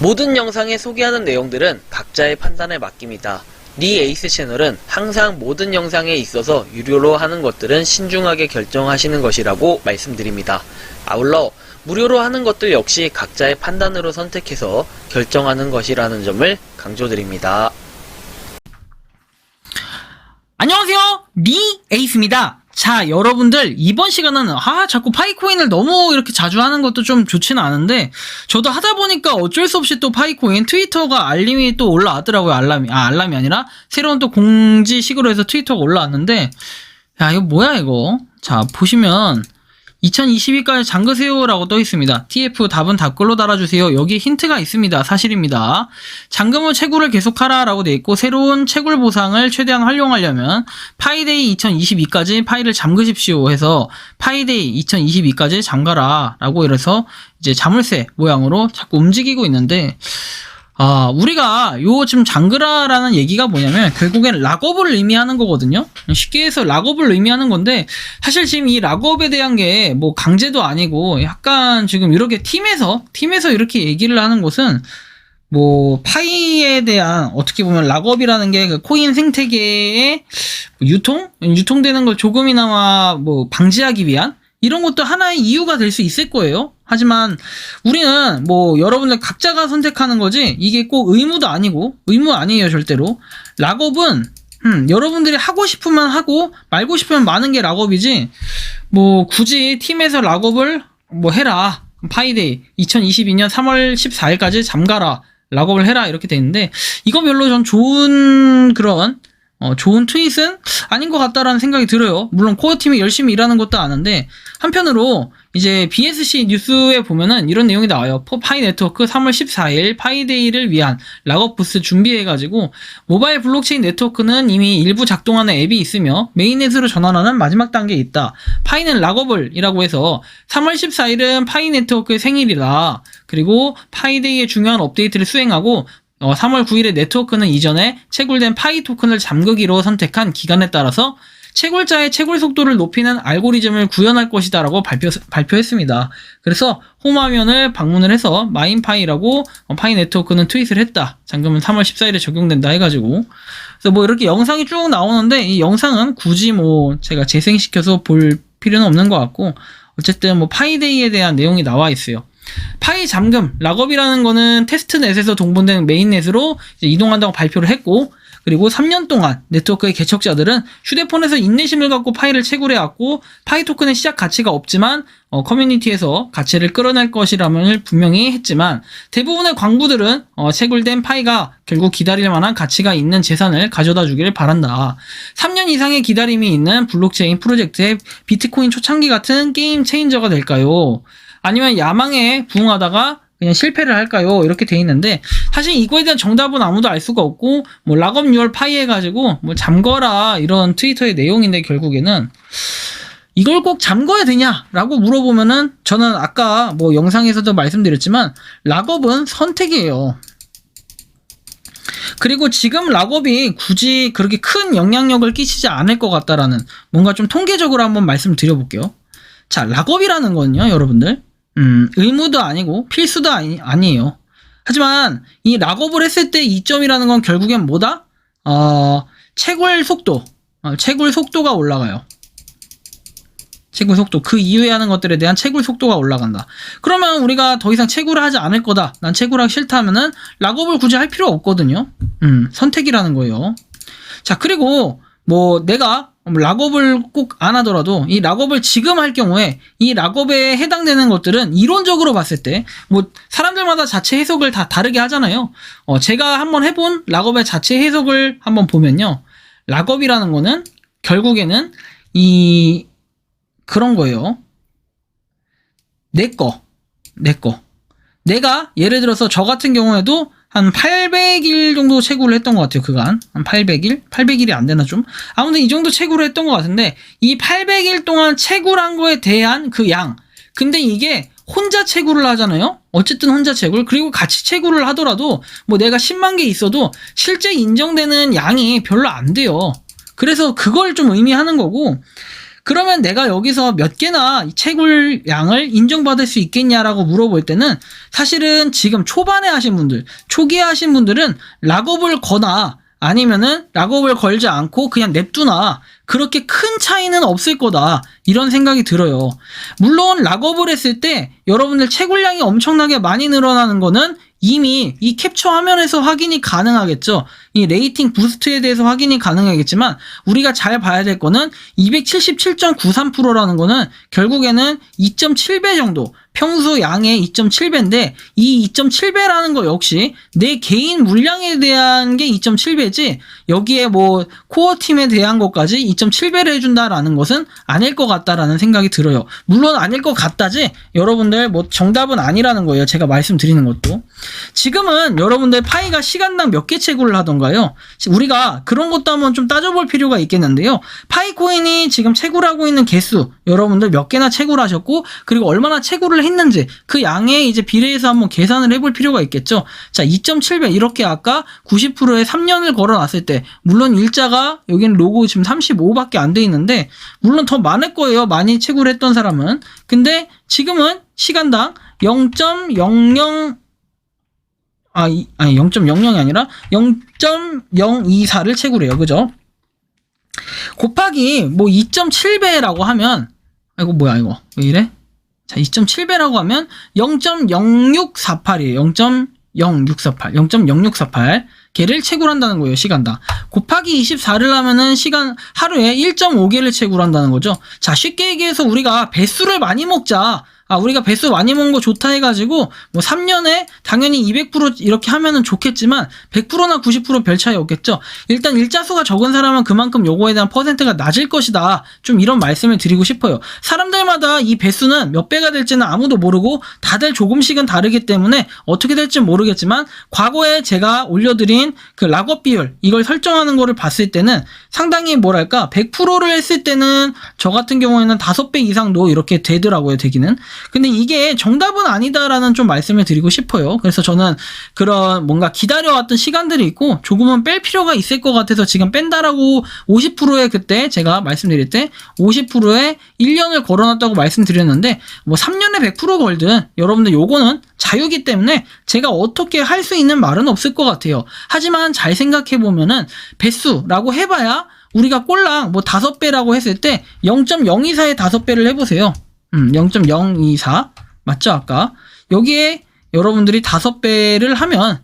모든 영상에 소개하는 내용들은 각자의 판단에 맡깁니다. 니 에이스 채널은 항상 모든 영상에 있어서 유료로 하는 것들은 신중하게 결정하시는 것이라고 말씀드립니다. 아울러 무료로 하는 것들 역시 각자의 판단으로 선택해서 결정하는 것이라는 점을 강조드립니다. 안녕하세요, 니 에이스입니다. 자, 여러분들 이번 시간은 자꾸 파이코인을 너무 이렇게 자주 하는 것도 좀 좋지는 않은데, 저도 하다 보니까 어쩔 수 없이 또 파이코인 트위터가 알림이 또 올라왔더라고요. 알람이 아니라 새로운 또 공지식으로 해서 트위터가 올라왔는데, 야, 이거 뭐야 이거. 자, 보시면 2022까지 잠그세요라고 떠 있습니다. TF 답은 답글로 달아주세요. 여기 힌트가 있습니다. 사실입니다. 잠금 후 채굴을 계속하라 라고 돼 있고, 새로운 채굴 보상을 최대한 활용하려면 파이데이 2022까지 파이를 잠그십시오 해서 파이데이 2022까지 잠가라 라고 이래서 이제 자물쇠 모양으로 자꾸 움직이고 있는데, 우리가 지금 잠그라라는 얘기가 뭐냐면 결국엔 락업을 의미하는 거거든요. 쉽게 해서 락업을 의미하는 건데, 사실 지금 이 락업에 대한 게 뭐 강제도 아니고 약간 지금 이렇게 팀에서 이렇게 얘기를 하는 것은 파이에 대한 어떻게 보면 락업이라는 게 그 코인 생태계의 유통되는 걸 조금이나마 방지하기 위한 이런 것도 하나의 이유가 될 수 있을 거예요. 하지만 우리는 여러분들 각자가 선택하는 거지, 이게 꼭 의무 아니에요, 절대로. 락업은 여러분들이 하고 싶으면 하고 말고 싶으면 마는 게 락업이지, 굳이 팀에서 락업을 해라, 파이데이 2022년 3월 14일까지 잠가라, 락업을 해라 이렇게 돼 있는데, 이거 별로 전 좋은 트윗은 아닌 것 같다라는 생각이 들어요. 물론 코어팀이 열심히 일하는 것도 아는데, 한편으로 이제 BSC 뉴스에 보면은 이런 내용이 나와요. 파이 네트워크 3월 14일 파이데이를 위한 락업 부스 준비해가지고, 모바일 블록체인 네트워크는 이미 일부 작동하는 앱이 있으며 메인넷으로 전환하는 마지막 단계에 있다. 파이는 락업을 이라고 해서 3월 14일은 파이 네트워크의 생일이다. 그리고 파이데이의 중요한 업데이트를 수행하고 3월 9일에 네트워크는 이전에 채굴된 파이 토큰을 잠그기로 선택한 기간에 따라서 채굴자의 채굴 속도를 높이는 알고리즘을 구현할 것이다 라고 발표했습니다. 그래서 홈화면을 방문을 해서 마인파이라고 파이 네트워크는 트윗을 했다. 잠금은 3월 14일에 적용된다 해가지고. 그래서 이렇게 영상이 쭉 나오는데, 이 영상은 굳이 제가 재생시켜서 볼 필요는 없는 것 같고, 어쨌든 파이데이에 대한 내용이 나와 있어요. 파이 잠금, 락업이라는 거는 테스트넷에서 동봉된 메인넷으로 이제 이동한다고 발표를 했고, 그리고 3년 동안 네트워크의 개척자들은 휴대폰에서 인내심을 갖고 파이를 채굴해왔고, 파이 토큰의 시작 가치가 없지만 커뮤니티에서 가치를 끌어낼 것이라면 분명히 했지만, 대부분의 광부들은 채굴된 파이가 결국 기다릴 만한 가치가 있는 재산을 가져다 주기를 바란다. 3년 이상의 기다림이 있는 블록체인 프로젝트의 비트코인 초창기 같은 게임 체인저가 될까요? 아니면 야망에 부응하다가 그냥 실패를 할까요? 이렇게 돼 있는데, 사실 이거에 대한 정답은 아무도 알 수가 없고, 락업 6월 파이 해가지고 잠거라 이런 트위터의 내용인데, 결국에는 이걸 꼭 잠궈야 되냐라고 물어보면은, 저는 아까 영상에서도 말씀드렸지만 락업은 선택이에요. 그리고 지금 락업이 굳이 그렇게 큰 영향력을 끼치지 않을 것 같다라는, 뭔가 좀 통계적으로 한번 말씀드려볼게요. 자, 락업이라는 건요, 여러분들, 의무도 아니고 필수도 아니에요. 하지만 이 락업을 했을 때 이점이라는 건 결국엔 뭐다? 채굴 속도가 올라가요. 채굴 속도, 그 이후에 하는 것들에 대한 채굴 속도가 올라간다. 그러면 우리가 더 이상 채굴을 하지 않을 거다, 난 채굴하기 싫다 하면은 락업을 굳이 할 필요 없거든요. 선택이라는 거예요. 자, 그리고 내가 락업을 꼭 안 하더라도 이 락업을 지금 할 경우에 이 락업에 해당되는 것들은 이론적으로 봤을 때 사람들마다 자체 해석을 다 다르게 하잖아요. 제가 한번 해본 락업의 자체 해석을 한번 보면요, 락업이라는 거는 결국에는 그런 거예요. 내가 예를 들어서 저 같은 경우에도 한 800일 정도 채굴을 했던 것 같아요. 그간 한 800일이 안 되나 좀, 아무튼 이 정도 채굴을 했던 것 같은데, 이 800일 동안 채굴한 거에 대한 그 양, 근데 이게 혼자 채굴을 하잖아요. 어쨌든 혼자 채굴, 그리고 같이 채굴을 하더라도 내가 10만 개 있어도 실제 인정되는 양이 별로 안 돼요. 그래서 그걸 좀 의미하는 거고, 그러면 내가 여기서 몇 개나 이 채굴 양을 인정받을 수 있겠냐라고 물어볼 때는 사실은 지금 초반에 하신 분들, 초기에 하신 분들은 락업을 거나 아니면은 락업을 걸지 않고 그냥 냅두나 그렇게 큰 차이는 없을 거다 이런 생각이 들어요. 물론 락업을 했을 때 여러분들 채굴량이 엄청나게 많이 늘어나는 거는 이미 이 캡처 화면에서 확인이 가능하겠죠. 이 레이팅 부스트에 대해서 확인이 가능하겠지만 우리가 잘 봐야 될 거는 277.93%라는 거는 결국에는 2.7배 정도, 평소 양의 2.7배인데 이 2.7배라는 거 역시 내 개인 물량에 대한 게 2.7배지 여기에 뭐 코어 팀에 대한 것까지 2.7배를 해준다라는 것은 아닐 것 같다라는 생각이 들어요. 물론 아닐 것 같다지 여러분들 뭐 정답은 아니라는 거예요. 제가 말씀드리는 것도. 지금은 여러분들 파이가 시간당 몇 개 채굴을 하던가요? 우리가 그런 것도 한번 좀 따져볼 필요가 있겠는데요. 파이코인이 지금 채굴하고 있는 개수 여러분들 몇 개나 채굴하셨고 그리고 얼마나 채굴을 했는지 그 양에 이제 비례해서 한번 계산을 해볼 필요가 있겠죠. 자, 2.7배 이렇게 아까 90%에 3년을 걸어놨을 때 물론 일자가 여기는 로고 지금 35밖에 안 돼 있는데 물론 더 많을 거예요. 많이 채굴했던 사람은. 근데 지금은 시간당 0.00 아니 0.00이 아니라 0.024를 채굴해요. 그죠? 곱하기 뭐 2.7배라고 하면 아이고 뭐야 이거 왜 이래? 자, 2.7배라고 하면 0.0648이에요. 0.0648. 0.0648 개를 채굴한다는 거예요. 시간당. 곱하기 24를 하면은 하루에 1.5개를 채굴한다는 거죠. 자, 쉽게 얘기해서 우리가 배수를 많이 먹자. 우리가 배수 많이 먹은 거 좋다 해가지고, 뭐 3년에 당연히 200% 이렇게 하면은 좋겠지만, 100%나 90% 별 차이 없겠죠? 일단 일자수가 적은 사람은 그만큼 요거에 대한 퍼센트가 낮을 것이다. 좀 이런 말씀을 드리고 싶어요. 사람들마다 이 배수는 몇 배가 될지는 아무도 모르고, 다들 조금씩은 다르기 때문에 어떻게 될지 모르겠지만, 과거에 제가 올려드린 그 락업 비율, 이걸 설정하는 거를 봤을 때는 상당히 뭐랄까, 100%를 했을 때는 저 같은 경우에는 5배 이상도 이렇게 되더라고요, 되기는. 근데 이게 정답은 아니다라는 좀 말씀을 드리고 싶어요. 그래서 저는 그런 뭔가 기다려왔던 시간들이 있고 조금은 뺄 필요가 있을 것 같아서 지금 뺀다라고 50%에 그때 제가 말씀드릴 때 50%에 1년을 걸어놨다고 말씀드렸는데 뭐 3년에 100% 걸든 여러분들 요거는 자유기 때문에 제가 어떻게 할 수 있는 말은 없을 것 같아요. 하지만 잘 생각해보면은 배수라고 해봐야 우리가 꼴랑 뭐 5배라고 했을 때 0.024의 5배를 해보세요. 0.024 맞죠 아까? 여기에 여러분들이 5배를 하면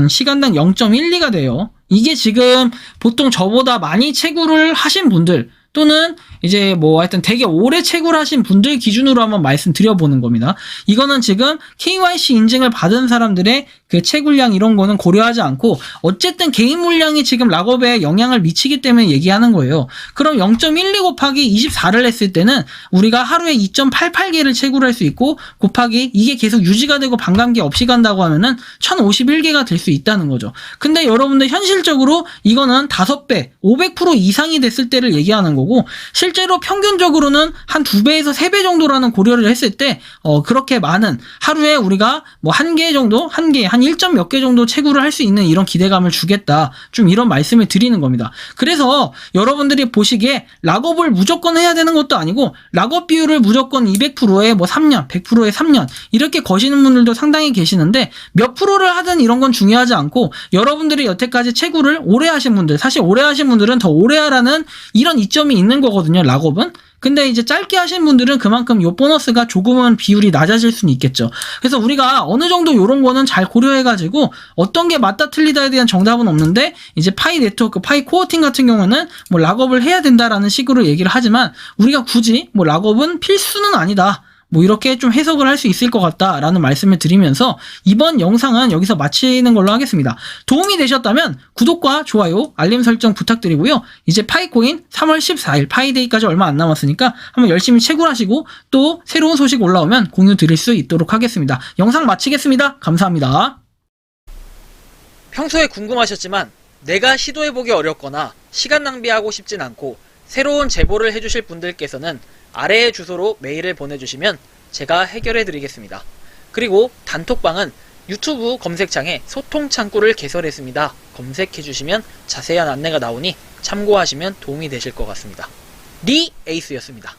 시간당 0.12가 돼요. 이게 지금 보통 저보다 많이 채굴을 하신 분들 또는 이제 뭐 하여튼 되게 오래 채굴하신 분들 기준으로 한번 말씀드려보는 겁니다. 이거는 지금 KYC 인증을 받은 사람들의 그 채굴량 이런 거는 고려하지 않고 어쨌든 개인 물량이 지금 락업에 영향을 미치기 때문에 얘기하는 거예요. 그럼 0.12 곱하기 24를 했을 때는 우리가 하루에 2.88개를 채굴할 수 있고 곱하기 이게 계속 유지가 되고 반감기 없이 간다고 하면은 1051개가 될 수 있다는 거죠. 근데 여러분들 현실적으로 이거는 5배, 500% 이상이 됐을 때를 얘기하는 거고 실제로 평균적으로는 한 2배에서 3배 정도라는 고려를 했을 때 그렇게 많은 하루에 우리가 뭐 1개 정도, 한 1점 몇 개 정도 채굴을 할 수 있는 이런 기대감을 주겠다. 좀 이런 말씀을 드리는 겁니다. 그래서 여러분들이 보시기에 락업을 무조건 해야 되는 것도 아니고 락업 비율을 무조건 200%에 뭐 3년, 100%에 3년 이렇게 거시는 분들도 상당히 계시는데 몇 프로를 하든 이런 건 중요하지 않고 여러분들이 여태까지 채굴을 오래 하신 분들 사실 오래 하신 분들은 더 오래 하라는 이런 이점이 있는 거거든요. 락업은. 근데 이제 짧게 하신 분들은 그만큼 요 보너스가 조금은 비율이 낮아질 수는 있겠죠. 그래서 우리가 어느 정도 요런 거는 잘 고려해가지고 어떤 게 맞다 틀리다에 대한 정답은 없는데 이제 파이 네트워크, 파이 코어팀 같은 경우는 뭐 락업을 해야 된다라는 식으로 얘기를 하지만 우리가 굳이 뭐 락업은 필수는 아니다. 뭐 이렇게 좀 해석을 할 수 있을 것 같다라는 말씀을 드리면서 이번 영상은 여기서 마치는 걸로 하겠습니다. 도움이 되셨다면 구독과 좋아요, 알림 설정 부탁드리고요. 이제 파이코인 3월 14일 파이데이까지 얼마 안 남았으니까 한번 열심히 채굴하시고 또 새로운 소식 올라오면 공유 드릴 수 있도록 하겠습니다. 영상 마치겠습니다. 감사합니다. 평소에 궁금하셨지만 내가 시도해보기 어렵거나 시간 낭비하고 싶진 않고 새로운 제보를 해주실 분들께서는 아래의 주소로 메일을 보내주시면 제가 해결해드리겠습니다. 그리고 단톡방은 유튜브 검색창에 소통 창구를 개설했습니다. 검색해주시면 자세한 안내가 나오니 참고하시면 도움이 되실 것 같습니다. 리 에이스였습니다.